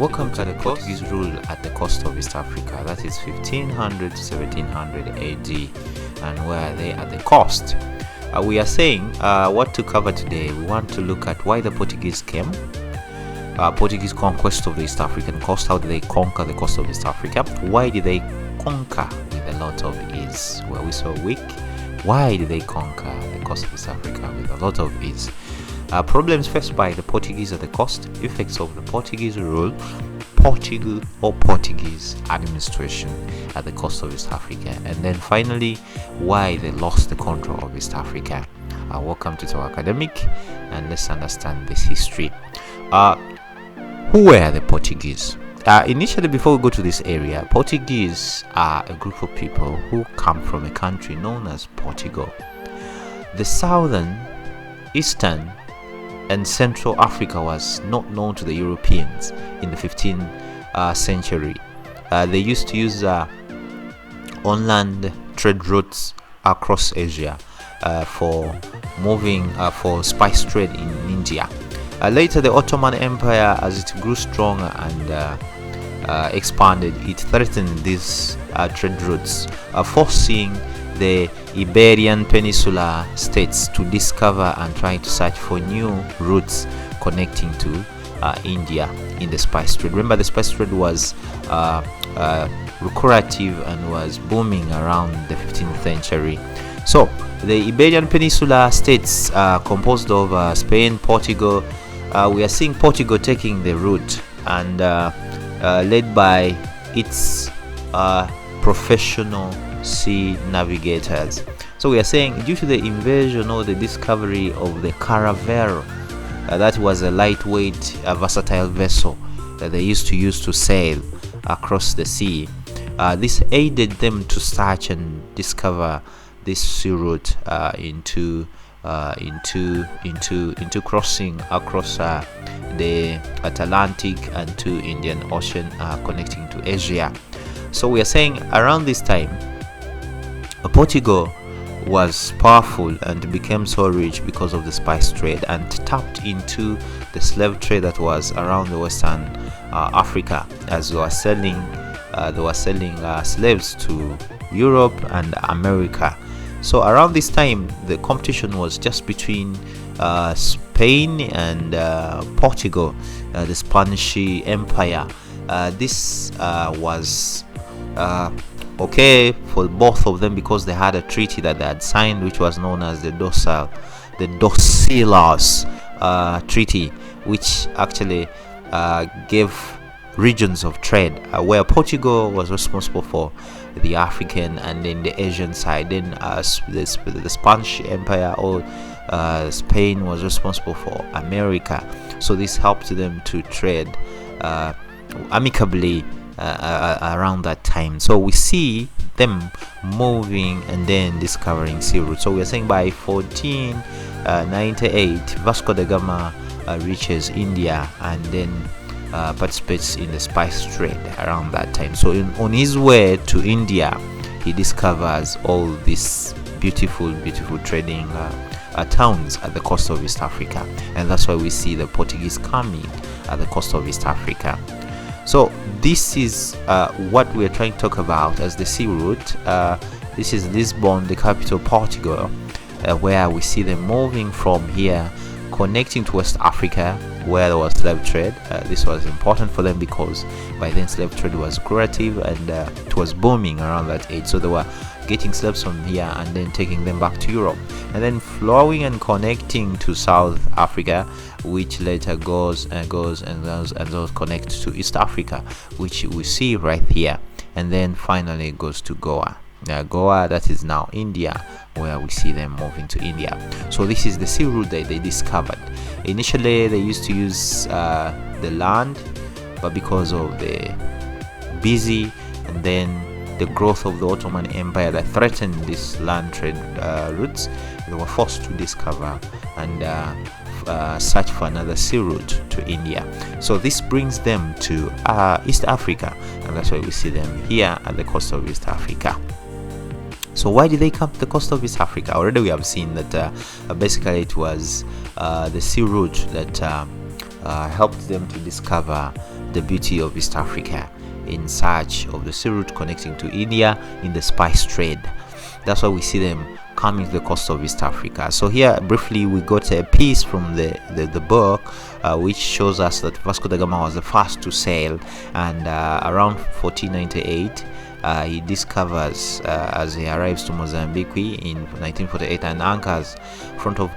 Welcome to the Portuguese rule at the coast of East Africa, that is 1500 to 1700 AD, and where they at the coast. We are saying what to cover today. We want to look at why the Portuguese came, Portuguese conquest of the East African coast. How did they conquer the coast of East Africa? Why did they conquer with a lot of ease? Were we so weak? Why did they conquer the coast of East Africa with a lot of ease? Problems faced by the Portuguese at the coast, effects of the Portuguese rule, Portuguese administration at the coast of East Africa, and then finally why they lost the control of East Africa. Welcome to our academic, and let's understand this history. Who were the Portuguese? Initially, before we go to this area, Portuguese are a group of people who come from a country known as Portugal. The southern, eastern, and Central Africa was not known to the Europeans in the 15th century. They used to use on-land trade routes across Asia for moving for spice trade in India. Later, the Ottoman Empire, as it grew stronger and expanded, it threatened these trade routes, forcing the Iberian Peninsula states to discover and try to search for new routes connecting to India in the spice trade. Remember, the spice trade was lucrative and was booming around the 15th century. So the Iberian Peninsula states composed of Spain, Portugal. We are seeing Portugal taking the route and led by its professional sea navigators. So we are saying, due to the invasion or the discovery of the caravel, that was a lightweight versatile vessel that they used to use to sail across the sea. This aided them to search and discover this sea route into crossing across the Atlantic and to Indian Ocean, connecting to Asia. So we are saying around this time, Portugal was powerful and became so rich because of the spice trade, and tapped into the slave trade that was around the Western Africa, as they were selling slaves to Europe and America. So around this time, the competition was just between Spain and Portugal, the Spanish Empire. This was okay for both of them because they had a treaty that they had signed, which was known as the Dorcelias Treaty, which actually gave regions of trade, where Portugal was responsible for the African and then the Asian side. Then the Spanish Empire or Spain was responsible for America. So this helped them to trade amicably around that time. So we see them moving and then discovering sea routes. So we are saying by 1498 Vasco da Gama reaches India and then participates in the spice trade around that time. So on his way to India, he discovers all these beautiful trading towns at the coast of East Africa, and that's why we see the Portuguese coming at the coast of East Africa. So this is what we are trying to talk about as the sea route. This is Lisbon, the capital of Portugal, where we see them moving from here, connecting to West Africa, where there was slave trade. This was important for them because by then slave trade was lucrative and it was booming around that age. So they were getting slaves from here and then taking them back to Europe, and then flowing and connecting to South Africa, which later goes and connects to East Africa, which we see right here, and then finally goes to Goa. Goa, that is now India, where we see them moving to India. So this is the sea route that they discovered. Initially, they used to use the land, but because of the busy and then the growth of the Ottoman Empire that threatened these land trade routes, they were forced to discover and search for another sea route to India. So this brings them to East Africa, and that's why we see them here at the coast of East Africa. So why did they come to the coast of East Africa? Already we have seen that basically it was the sea route that helped them to discover the beauty of East Africa in search of the sea route connecting to India in the spice trade. That's why we see them coming to the coast of East Africa. So here briefly we got a piece from the book which shows us that Vasco da Gama was the first to sail, and around 1498 he discovers as he arrives to Mozambique in 1948 and anchors front of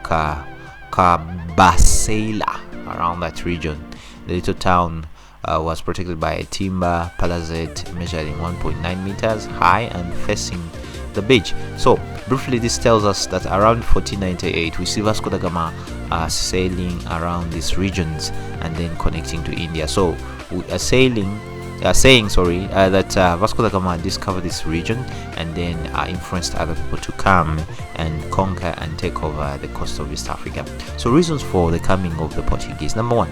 Cabasela, around that region. The little town was protected by a timber palisade measuring 1.9 meters high and facing the beach. So briefly, this tells us that around 1498 we see Vasco da Gama sailing around these regions and then connecting to India. So we are saying that Vasco da Gama discovered this region and then influenced other people to come and conquer and take over the coast of East Africa. So reasons for the coming of the Portuguese: number one,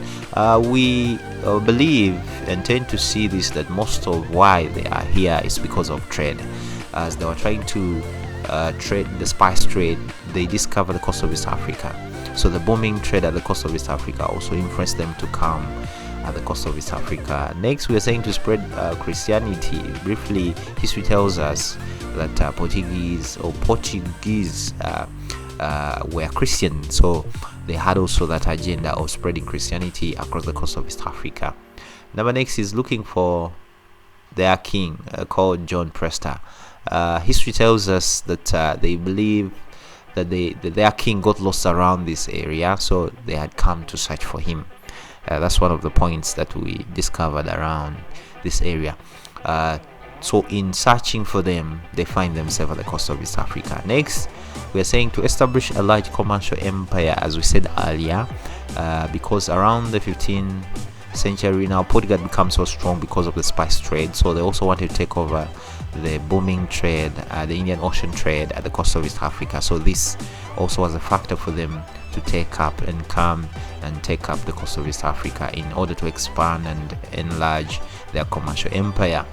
we believe and tend to see this, that most of why they are here is because of trade. As they were trying to trade the spice trade, they discovered the coast of East Africa. So the booming trade at the coast of East Africa also influenced them to come at the coast of East Africa. Next, we are saying to spread Christianity. Briefly, history tells us that Portuguese were Christian, so they had also that agenda of spreading Christianity across the coast of East Africa. Number next is looking for their king called John Presta. History tells us that they believe that their king got lost around this area, so they had come to search for him. That's one of the points that we discovered around this area. So in searching for them, they find themselves at the coast of East Africa. Next, we are saying to establish a large commercial empire, as we said earlier, because around the 15th century now, Portugal becomes so strong because of the spice trade. So they also wanted to take over the booming trade, the Indian Ocean trade at the coast of East Africa. So this also was a factor for them to take up and come and take up the coast of East Africa in order to expand and enlarge their commercial empire.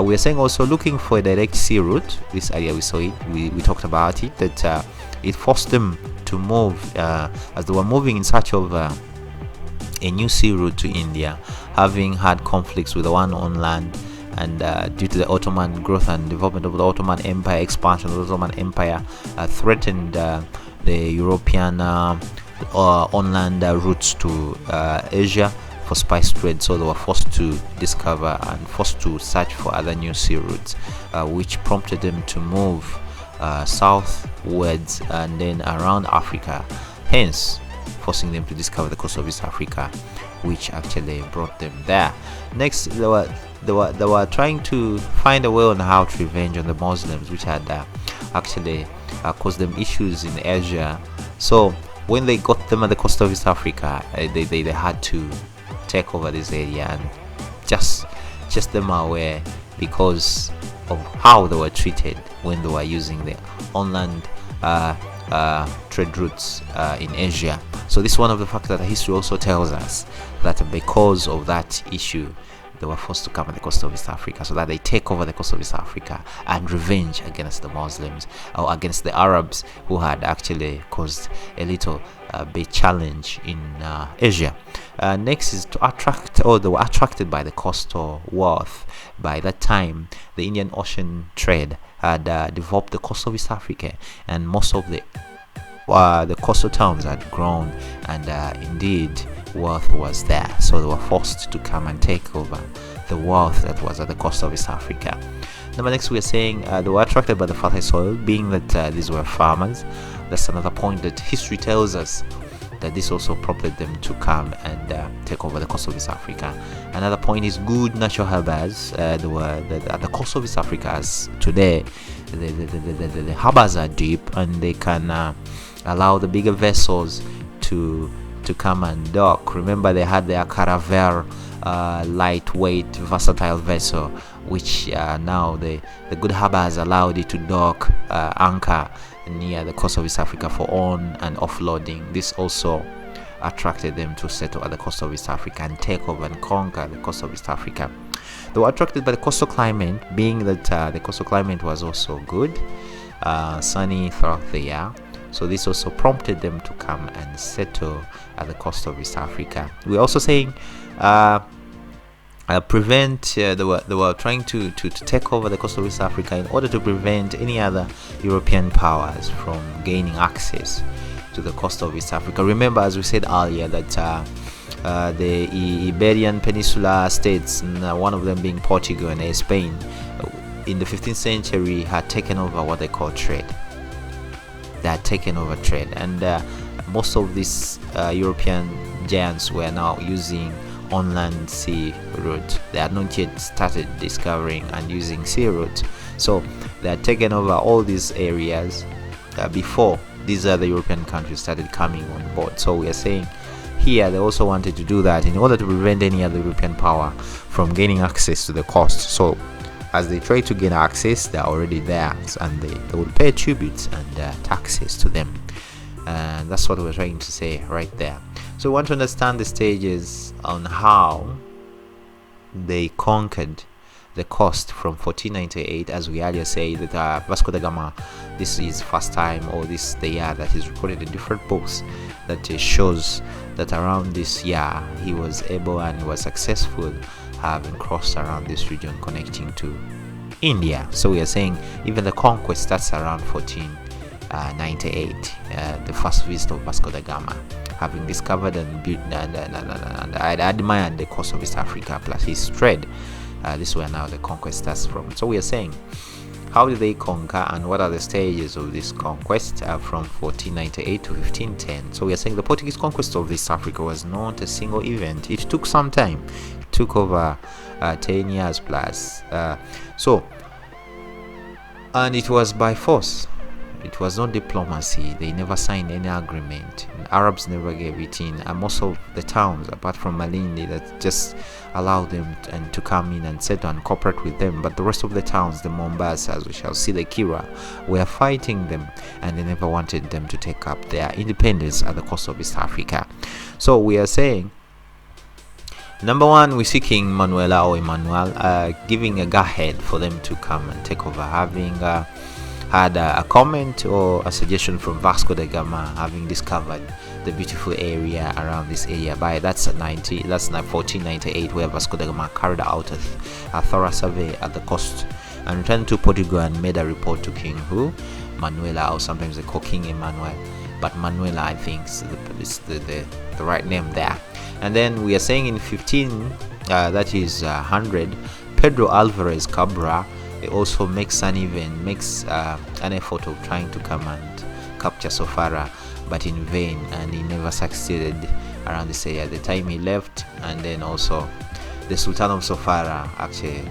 We are saying also looking for a direct sea route. This area we saw it, we talked about it, that it forced them to move as they were moving in search of a new sea route to India, having had conflicts with the one on land, and due to the Ottoman growth and development of the Ottoman Empire, expansion of the Ottoman Empire threatened the European on-land routes to Asia for spice trade. So they were forced to discover and forced to search for other new sea routes, which prompted them to move southwards and then around Africa, hence forcing them to discover the coast of East Africa, which actually brought them there. Next, they were trying to find a way on how to revenge on the Muslims, which had actually caused them issues in Asia. So when they got them at the coast of East Africa, they had to take over this area and just them aware because of how they were treated when they were using the on-land trade routes in Asia. So this is one of the factors that history also tells us, that because of that issue, they were forced to come at the coast of East Africa, so that they take over the coast of East Africa and revenge against the Muslims or against the Arabs who had actually caused a little big challenge in Asia. Next is to attract, or they were attracted by the coastal wealth. By that time, the Indian Ocean trade had developed the coast of East Africa, and most of the coastal towns had grown, and indeed wealth was there, so they were forced to come and take over the wealth that was at the coast of East Africa. Number next, we are saying they were attracted by the fertile soil, being that these were farmers. That's another point that history tells us, that this also prompted them to come and take over the coast of East Africa. Another point is good natural harbors. At the coast of East Africa, as today, the harbors are deep, and they can allow the bigger vessels to come and dock. Remember, they had their caravel, lightweight, versatile vessel, which now the good harbors allowed it to dock, anchor near the coast of East Africa for on and offloading. This also attracted them to settle at the coast of East Africa and take over and conquer the coast of East Africa. They were attracted by the coastal climate, being that the coastal climate was also good, sunny throughout the year. So this also prompted them to come and settle at the coast of East Africa. We're also saying prevent they were trying to take over the coast of East Africa in order to prevent any other European powers from gaining access to the coast of East Africa. Remember, as we said earlier, that the Iberian Peninsula states, one of them being Portugal and Spain, in the 15th century had taken over what they call trade. They had taken over trade, and most of these European giants were now using on-land sea route. They had not yet started discovering and using sea route, so they had taken over all these areas before these other European countries started coming on board. So we are saying here they also wanted to do that in order to prevent any other European power from gaining access to the coast. So as they try to gain access, they're already there, and they would pay tributes and taxes to them. And that's what we're trying to say right there. So we want to understand the stages on how they conquered the coast from 1498, as we earlier say that Vasco da Gama, this is first time, or this the year that is recorded in different books that shows that around this year he was able and was successful having crossed around this region connecting to India. So we are saying even the conquest starts around 1498, the first visit of Vasco da Gama, having discovered and built and admired the coast of East Africa plus his trade. This is where now the conquest starts from. So we are saying, how did they conquer and what are the stages of this conquest from 1498 to 1510? So we are saying the Portuguese conquest of East Africa was not a single event. It took some time. It took over 10 years plus. And it was by force. It was not diplomacy. They never signed any agreement. Arabs never gave it in. And most of the towns, apart from Malindi, that just allowed them to come in and settle and cooperate with them. But the rest of the towns, the Mombasa, as we shall see, the Kira, were fighting them, and they never wanted them to take up their independence at the coast of East Africa. So we are saying, number one, we're seeking Manuela or Emmanuel, giving a go-ahead for them to come and take over, having had a comment or a suggestion from Vasco da Gama, having discovered the beautiful area around this area. By that's 1498, where Vasco da Gama carried out a thorough survey at the coast and returned to Portugal and made a report to King Manuela, or sometimes they call King Emmanuel, but Manuela I think is the right name there. And then we are saying in 100, Pedro Alvarez Cabra also makes an effort of trying to come and capture Sofara, but in vain, and he never succeeded around this area. At the time he left, and then also the Sultan of Sofara actually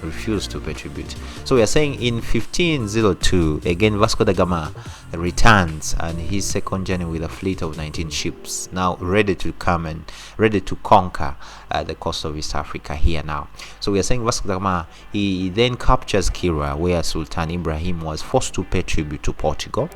refused to pay tribute. So we are saying in 1502 again Vasco da Gama returns, and his second journey with a fleet of 19 ships, now ready to come and ready to conquer the coast of East Africa here now. So we are saying Vasco da Gama, he then captures Kira, where Sultan Ibrahim was forced to pay tribute to Portugal.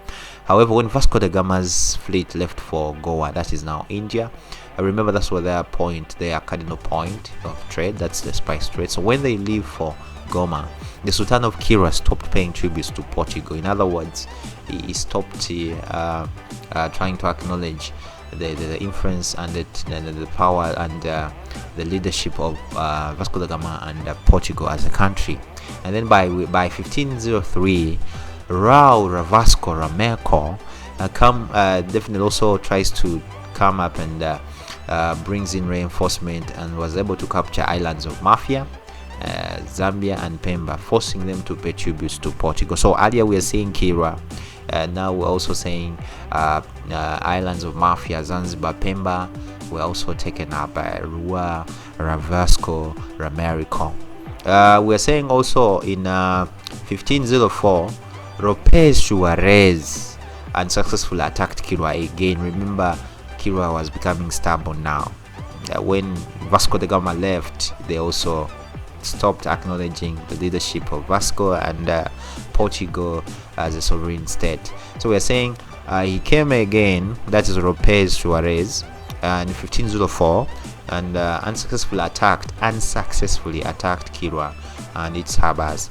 However, when Vasco da Gama's fleet left for Goa, that is now India, I remember that's where their cardinal point of trade, that's the spice trade. So when they leave for Goma, the Sultan of Kira stopped paying tributes to Portugal. In other words, he stopped trying to acknowledge the influence and the power and the leadership of Vasco da Gama and Portugal as a country. And then by 1503, Raul Vasco Rameco definitely also tries to come up and brings in reinforcement, and was able to capture islands of Mafia, Zambia and Pemba, forcing them to pay tributes to Portugal. So earlier we are saying Kira, now we're also saying islands of Mafia, Zanzibar, Pemba were also taken up by Rua, Ravasco, Ramerico. We're saying also in 1504, Lopez Suarez unsuccessfully attacked Kira again. Remember, Kira was becoming stubborn now. When Vasco da Gama left, they also stopped acknowledging the leadership of Vasco and Portugal as a sovereign state. So we are saying he came again, that is Lopez Suarez, in 1504, and unsuccessfully attacked Kira and its harbors.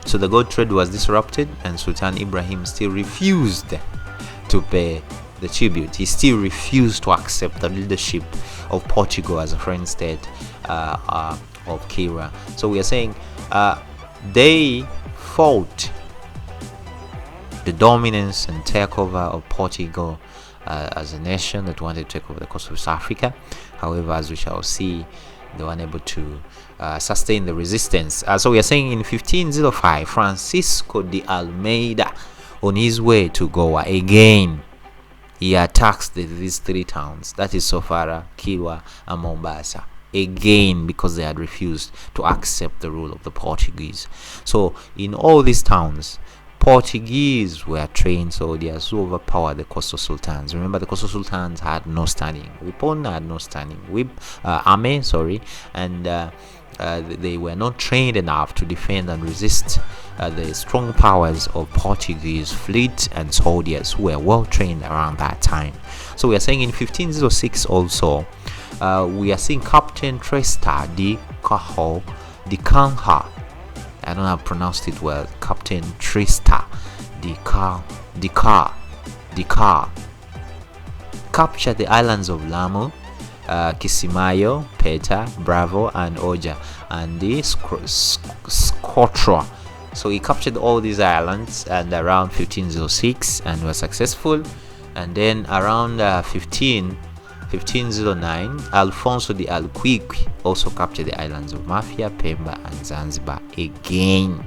So the gold trade was disrupted, and Sultan Ibrahim still refused to pay the tribute. He still refused to accept the leadership of Portugal as a friend state of Kira. So we are saying they fought the dominance and takeover of Portugal as a nation that wanted to take over the coast of West Africa. However, as we shall see, they were unable to sustain the resistance. So we are saying in 1505, Francisco de Almeida, on his way to Goa again, he attacks these three towns, that is Sofara, Kilwa, and Mombasa, again, because they had refused to accept the rule of the Portuguese. So in all these towns, Portuguese were trained soldiers who overpowered the coastal sultans. Remember, the coastal sultans had no standing weapon, had no standing army, and they were not trained enough to defend and resist the strong powers of Portuguese fleet and soldiers who were well trained around that time. So we are saying in 1506 also, we are seeing Captain Tresta de Canha. I don't have pronounced it well. Captain Trista de captured the islands of Lamu, Kisimayo, Peta, Bravo, and Oja, and the Scotra. So he captured all these islands and around 1506 and was successful. And then around 1509, Alfonso de Alquique also captured the islands of Mafia, Pemba, and Zanzibar again.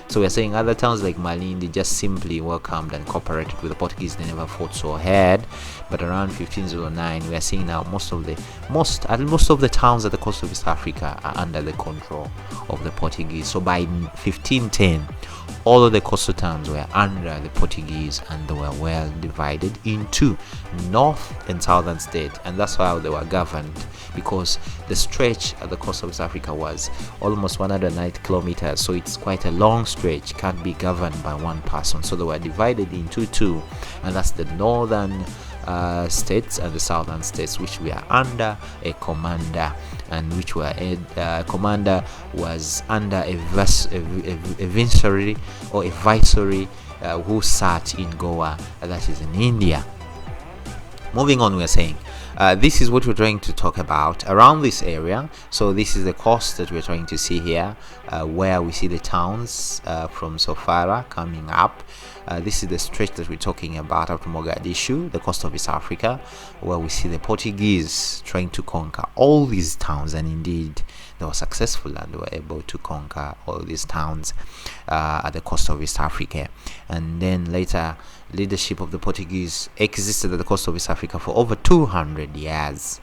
So we're saying other towns like Malindi just simply welcomed and cooperated with the Portuguese. They never fought so hard. But around 1509, we are seeing now most of the towns at the coast of East Africa are under the control of the Portuguese. So by 1510, all of the coastal towns were under the Portuguese, and they were well divided into north and southern states, and that's how they were governed, because the stretch at the coast of East Africa was almost 190 kilometers, so it's quite a long stretch, can't be governed by one person. So they were divided into two, and that's the northern states and the southern states, which were under a commander, and which were commander was under a viceroy who sat in Goa, that is in India. Moving on, we are saying this is what we're trying to talk about around this area. So this is the coast that we're trying to see here, where we see the towns from Sofara coming up. This is the stretch that we're talking about up to Mogadishu, the coast of East Africa, where we see the Portuguese trying to conquer all these towns, and indeed they were successful and they were able to conquer all these towns at the coast of East Africa. And then later, leadership of the Portuguese existed at the coast of East Africa for over 200 years.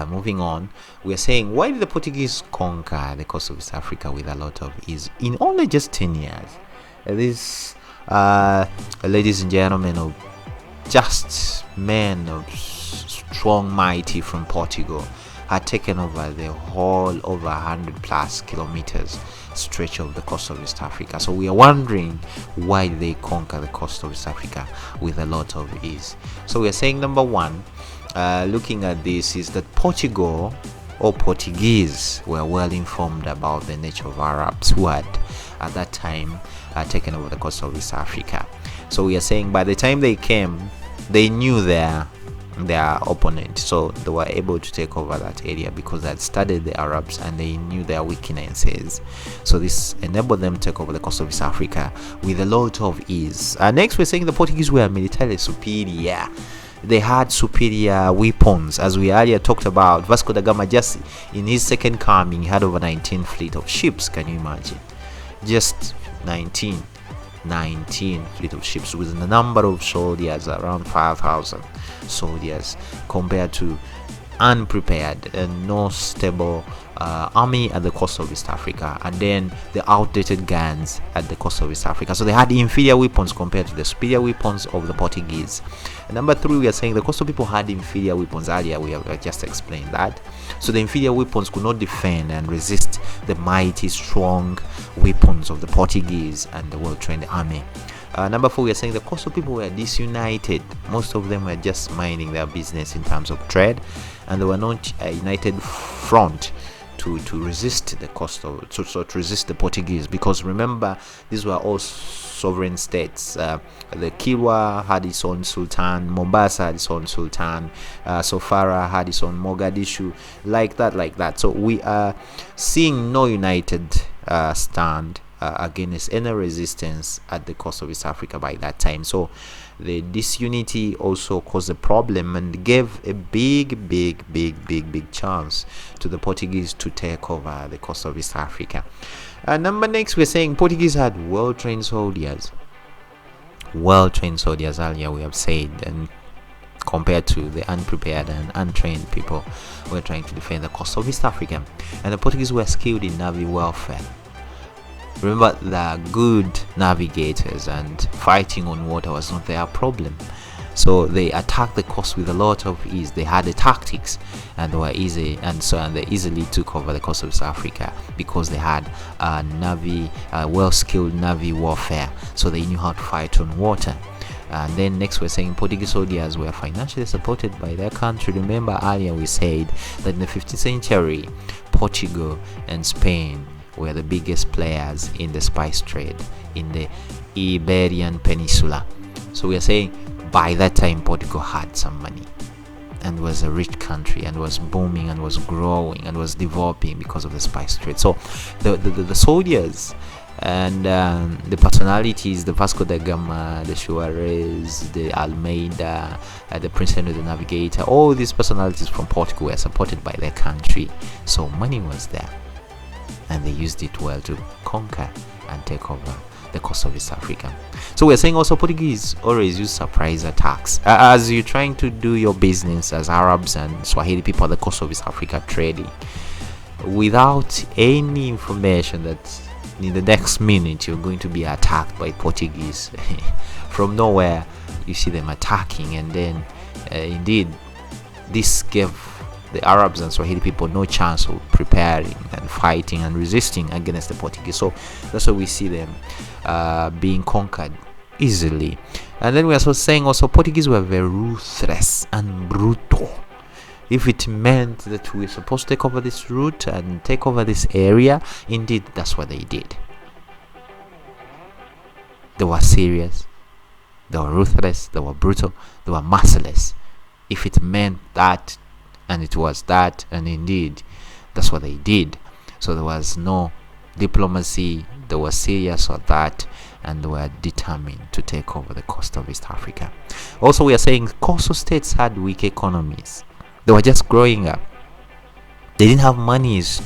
Moving on, we are saying, why did the Portuguese conquer the coast of East Africa with a lot of ease in only just 10 years? These ladies and gentlemen, of just men of strong mighty from Portugal, had taken over the whole over 100 plus kilometers stretch of the coast of East Africa. So we are wondering, why they conquer the coast of East Africa with a lot of ease? So we are saying, number one, looking at this, is that Portugal or Portuguese were well informed about the nature of Arabs who had at that time taken over the coast of East Africa. So we are saying, by the time they came, they knew their opponent, so they were able to take over that area because they had studied the Arabs and they knew their weaknesses. So this enabled them to take over the coast of East Africa with a lot of ease. Next, we're saying the Portuguese were militarily superior. They had superior weapons, as we earlier talked about. Vasco da Gama, just in his second coming, he had over 19 fleet of ships. Can you imagine? Just 19 fleet of ships with a number of soldiers, around 5,000 soldiers, compared to unprepared and no stable army at the coast of East Africa, and then the outdated guns at the coast of East Africa. So they had inferior weapons compared to the superior weapons of the Portuguese. And number three, we are saying the coastal people had inferior weapons. Earlier we have just explained that. So the inferior weapons could not defend and resist the mighty strong weapons of the Portuguese and the well-trained army. Number four, we are saying the coastal people were disunited. Most of them were just minding their business in terms of trade, and they were not a united front to resist the cost of to resist the Portuguese, because remember, these were all sovereign states. The Kilwa had its own sultan, Mombasa had its own sultan, Sofara had its own, Mogadishu, like that. So we are seeing no united stand against any resistance at the coast of East Africa by that time. So the disunity also caused a problem and gave a big chance to the Portuguese to take over the coast of East Africa. Number next, we're saying Portuguese had well-trained soldiers. Well-trained soldiers, earlier we have said, and compared to the unprepared and untrained people who were trying to defend the coast of East Africa. And the Portuguese were skilled in navy warfare. Remember, the good navigators, and fighting on water was not their problem. So they attacked the coast with a lot of ease. They had the tactics, and they were easy, and they easily took over the coast of South Africa because they had well-skilled navy warfare. So they knew how to fight on water. And then next, we're saying Portuguese soldiers were financially supported by their country. Remember, earlier we said that in the 15th century, Portugal and Spain were the biggest players in the spice trade in the Iberian Peninsula. So we are saying by that time Portugal had some money and was a rich country and was booming and was growing and was developing because of the spice trade. So the soldiers and the personalities, the Vasco da Gama, the Suarez, the Almeida, the Prince Henry the Navigator, all these personalities from Portugal were supported by their country. So money was there, and they used it well to conquer and take over the coast of East Africa. So we're saying also Portuguese always use surprise attacks. As you're trying to do your business as Arabs and Swahili people at the coast of East Africa trading, without any information that in the next minute you're going to be attacked by Portuguese from nowhere, you see them attacking, and then indeed this gave the Arabs and Swahili people no chance of preparing and fighting and resisting against the Portuguese. So that's why we see them being conquered easily. And then we are also saying Portuguese were very ruthless and brutal. If it meant that we were supposed to take over this route and take over this area, indeed that's what they did. They were serious, they were ruthless, they were brutal, they were merciless. If it meant that, and it was that, and indeed that's what they did. So there was no diplomacy, they were serious on that, and they were determined to take over the coast of East Africa. Also, we are saying coastal states had weak economies. They were just growing up. They didn't have monies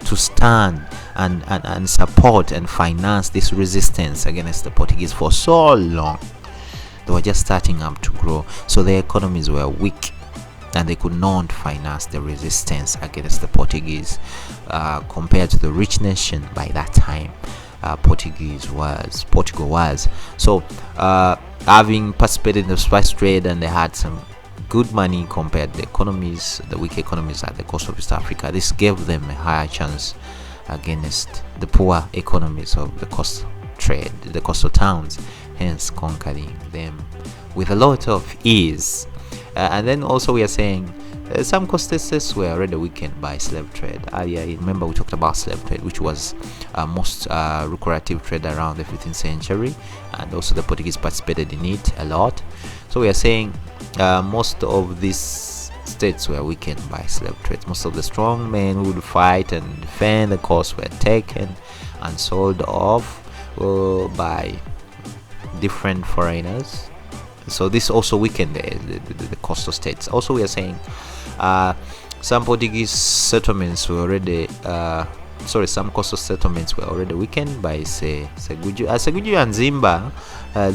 to stand and support and finance this resistance against the Portuguese for so long. They were just starting up to grow, so their economies were weak, and they could not finance the resistance against the Portuguese compared to the rich nation by that time. Portugal was. So having participated in the spice trade, and they had some good money compared to the weak economies at the coast of East Africa, this gave them a higher chance against the poor economies of the coastal trade, the coastal towns, hence conquering them with a lot of ease. And then also we are saying some coastal states were already weakened by slave trade. Earlier, remember we talked about slave trade, which was most lucrative trade around the 15th century, and also the Portuguese participated in it a lot. So we are saying most of these states were weakened by slave trade. Most of the strong men who would fight and defend the coast were taken and sold off by different foreigners. So this also weakened the coastal states. Also, we are saying some Portuguese settlements were already some coastal settlements were already weakened by Seguju and Zimba.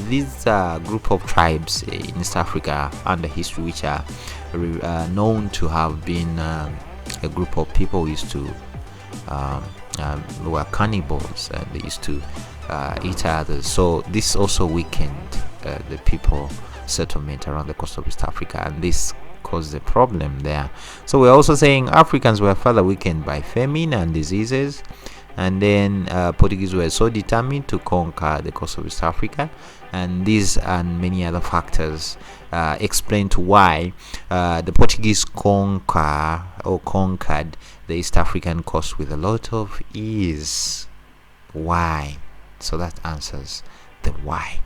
These are group of tribes in East Africa under history, which are known to have been a group of people who used to were cannibals, and they used to eat others. So this also weakened the people settlement around the coast of East Africa, and this caused a problem there. So we're also saying Africans were further weakened by famine and diseases, and then Portuguese were so determined to conquer the coast of East Africa, and these and many other factors explained why the Portuguese conquered the East African coast with a lot of ease. Why? So that answers the why.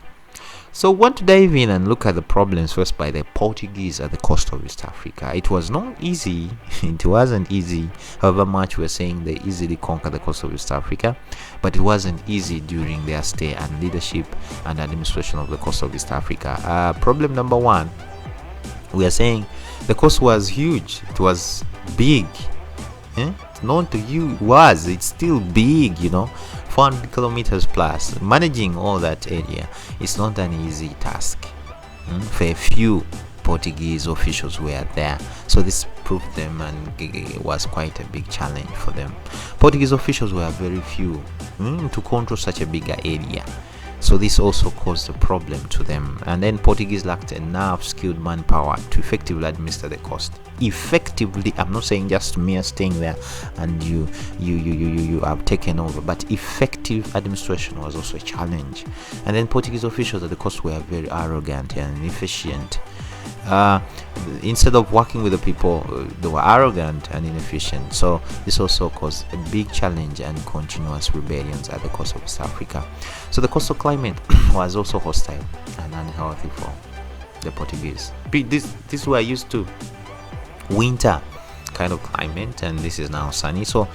So we want to dive in and look at the problems faced by the Portuguese at the coast of East Africa. It was not easy. It wasn't easy. However much we're saying they easily conquered the coast of East Africa, but it wasn't easy during their stay and leadership and administration of the coast of East Africa. Problem number one, we are saying the coast was huge. It was big. Not to you was. It's still big, 400 kilometers plus. Managing all that area is not an easy task. For a few Portuguese officials were there, so this proved them, and it was quite a big challenge for them. Portuguese officials were very few to control such a bigger area. So this also caused a problem to them, and then Portuguese lacked enough skilled manpower to effectively administer the coast. Effectively, I'm not saying just mere staying there and you have taken over, but effective administration was also a challenge. And then Portuguese officials at the coast were very arrogant and inefficient. Instead of working with the people, they were arrogant and inefficient. So this also caused a big challenge and continuous rebellions at the coast of East Africa. So the coastal climate was also hostile and unhealthy for the Portuguese. This were used to winter kind of climate, and this is now sunny. So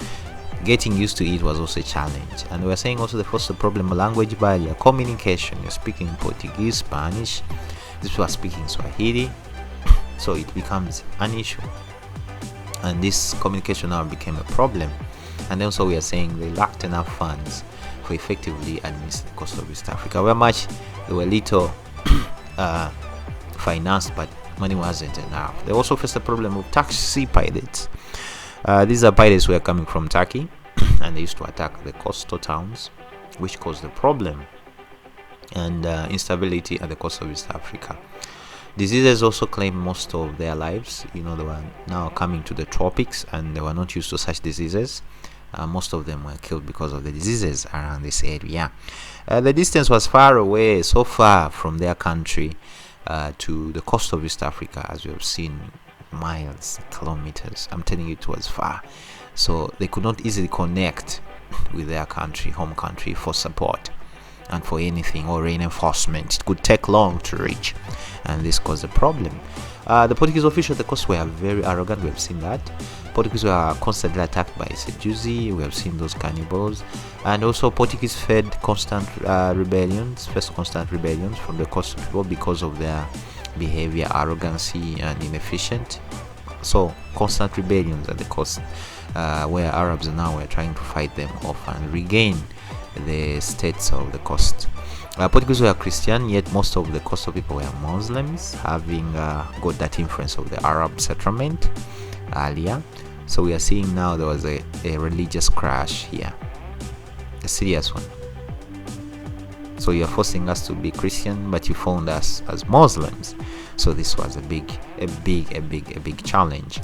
getting used to it was also a challenge. And we're saying also the first problem, language barrier, communication. You're speaking Portuguese, Spanish. This was speaking Swahili, so it becomes an issue, and this communication now became a problem. And also we are saying they lacked enough funds for effectively administer the coast of East Africa. Where much they were little financed, but money wasn't enough. They also faced the problem of taxi pirates. These are pirates who were coming from Turkey, and they used to attack the coastal towns, which caused the problem and instability at the coast of East Africa. Diseases also claimed most of their lives. They were now coming to the tropics, and they were not used to such diseases. Most of them were killed because of the diseases around this area. The distance was far away, so far from their country to the coast of East Africa, as we have seen, miles, kilometers. I'm telling you, it was far. So they could not easily connect with their country, home country, for support and for anything or reinforcement. It could take long to reach, and this caused a problem. The Portuguese officials at the coast were very arrogant. We have seen that. Portuguese were constantly attacked by Seduzi. We have seen those cannibals. And also Portuguese faced constant rebellions from the coastal people because of their behavior, arrogancy, and inefficient. So constant rebellions at the coast, where Arabs now were trying to fight them off and regain the states of the coast. Portuguese were Christian, yet most of the coastal people were Muslims, having got that influence of the Arab settlement earlier. So we are seeing now there was a religious crash here, a serious one. So you're forcing us to be Christian, but you found us as Muslims. So this was a big challenge.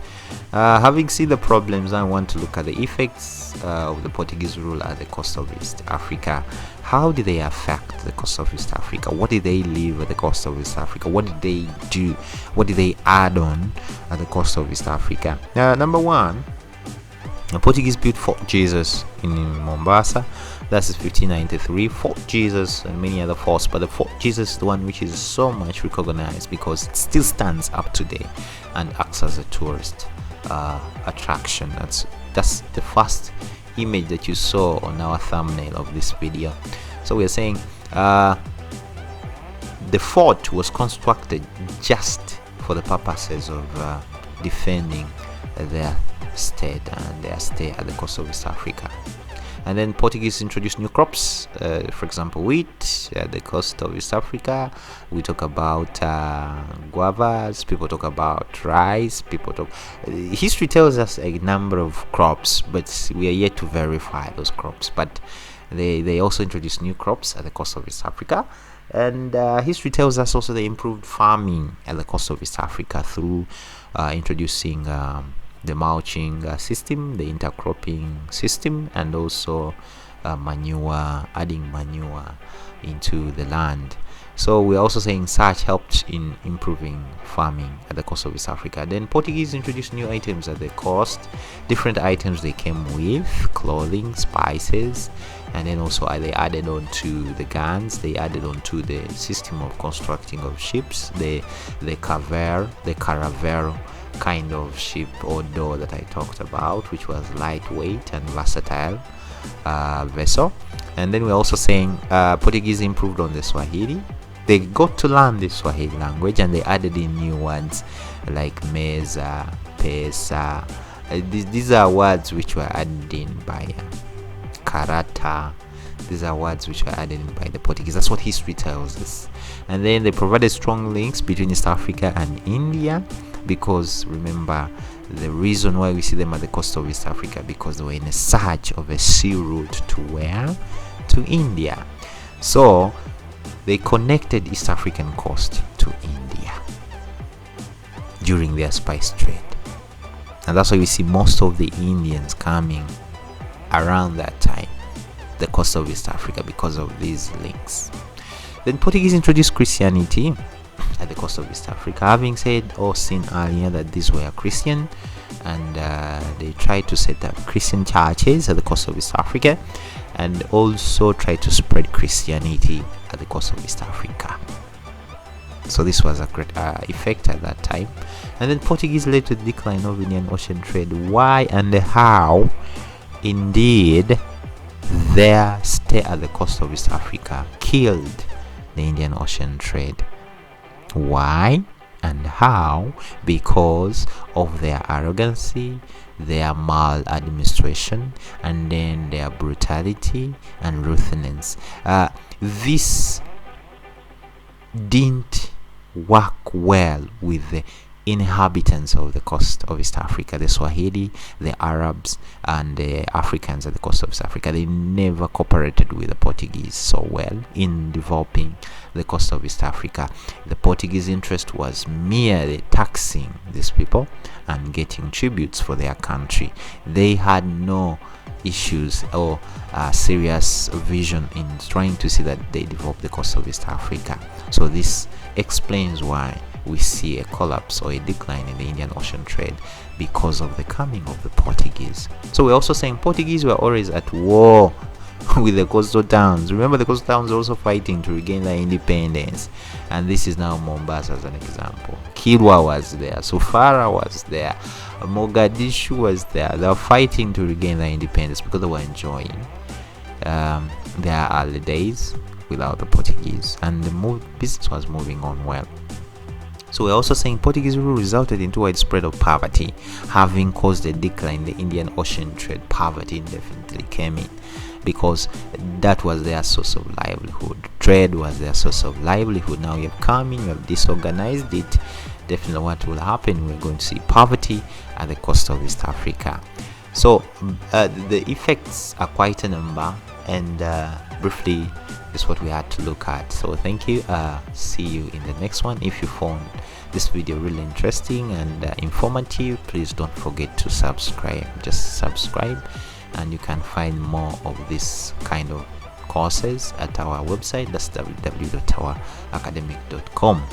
Having seen the problems, I want to look at the effects of the Portuguese rule at the coast of East Africa. How did they affect the coast of East Africa? What did they leave at the coast of East Africa? What did they do? What did they add on at the coast of East Africa? Number one, the Portuguese built Fort Jesus in Mombasa. That's 1593. Fort Jesus and many other forts, but the Fort Jesus is the one which is so much recognized because it still stands up today and acts as a tourist attraction. That's the first image that you saw on our thumbnail of this video. So we are saying the fort was constructed just for the purposes of defending their state and their stay at the coast of East Africa. And then Portuguese introduced new crops, for example, wheat at the coast of East Africa. We talk about guavas. People talk about rice. History tells us a number of crops, but we are yet to verify those crops. But they also introduced new crops at the coast of East Africa. And history tells us also they improved farming at the coast of East Africa through introducing the mulching system, the intercropping system, and also adding manure into the land. So we're also saying such helped in improving farming at the coast of East Africa. Then Portuguese introduced new items at the coast. Different items they came with: clothing, spices, and then also they added on to the guns. They added on to the system of constructing of ships. The caravel kind of ship or door that I talked about, which was lightweight and versatile vessel. And then we're also saying Portuguese improved on the Swahili. They got to learn the Swahili language and they added in new words like mesa, pesa. These are words which were added in by karata. These are words which were added in by the Portuguese. That's what history tells us. And then they provided strong links between East Africa and India, because remember, the reason why we see them at the coast of East Africa, because they were in a search of a sea route to where? To India. So they connected East African coast to India during their spice trade, and that's why we see most of the Indians coming around that time, the coast of East Africa, because of these links. Then Portuguese introduced Christianity at the coast of East Africa, having said or seen earlier that these were Christian, and they tried to set up Christian churches at the coast of East Africa, and also tried to spread Christianity at the coast of East Africa. So this was a great effect at that time. And then Portuguese led to the decline of Indian Ocean trade. Why and how? Indeed, their stay at the coast of East Africa killed the Indian Ocean trade. Why and how? Because of their arrogancy, their maladministration, and then their brutality and ruthlessness. This didn't work well with the inhabitants of the coast of East Africa, the Swahili, the Arabs, and the Africans at the coast of East Africa. They never cooperated with the Portuguese so well in developing the coast of East Africa. The Portuguese interest was merely taxing these people and getting tributes for their country. They had no issues or serious vision in trying to see that they develop the coast of East Africa. So this explains why we see a collapse or a decline in the Indian Ocean trade, because of the coming of the Portuguese. So we're also saying Portuguese were always at war with the coastal towns. Remember, the coastal towns are also fighting to regain their independence, and this is now Mombasa as an example. Kilwa was there, Sofara was there, Mogadishu was there. They were fighting to regain their independence because they were enjoying their early days without the Portuguese, and the business was moving on well. So we're also saying Portuguese rule resulted into widespread of poverty, having caused a decline in the Indian Ocean trade. Poverty definitely came in, because that was their source of livelihood. Trade was their source of livelihood. Now you have come in, you have disorganized it. Definitely what will happen, we're going to see poverty at the coast of East Africa. So the effects are quite a number, and briefly is what we had to look at. So thank you. See you in the next one. If you found this video really interesting and informative, please don't forget to subscribe. Just subscribe, and you can find more of this kind of courses at our website. That's www.toweracademic.com.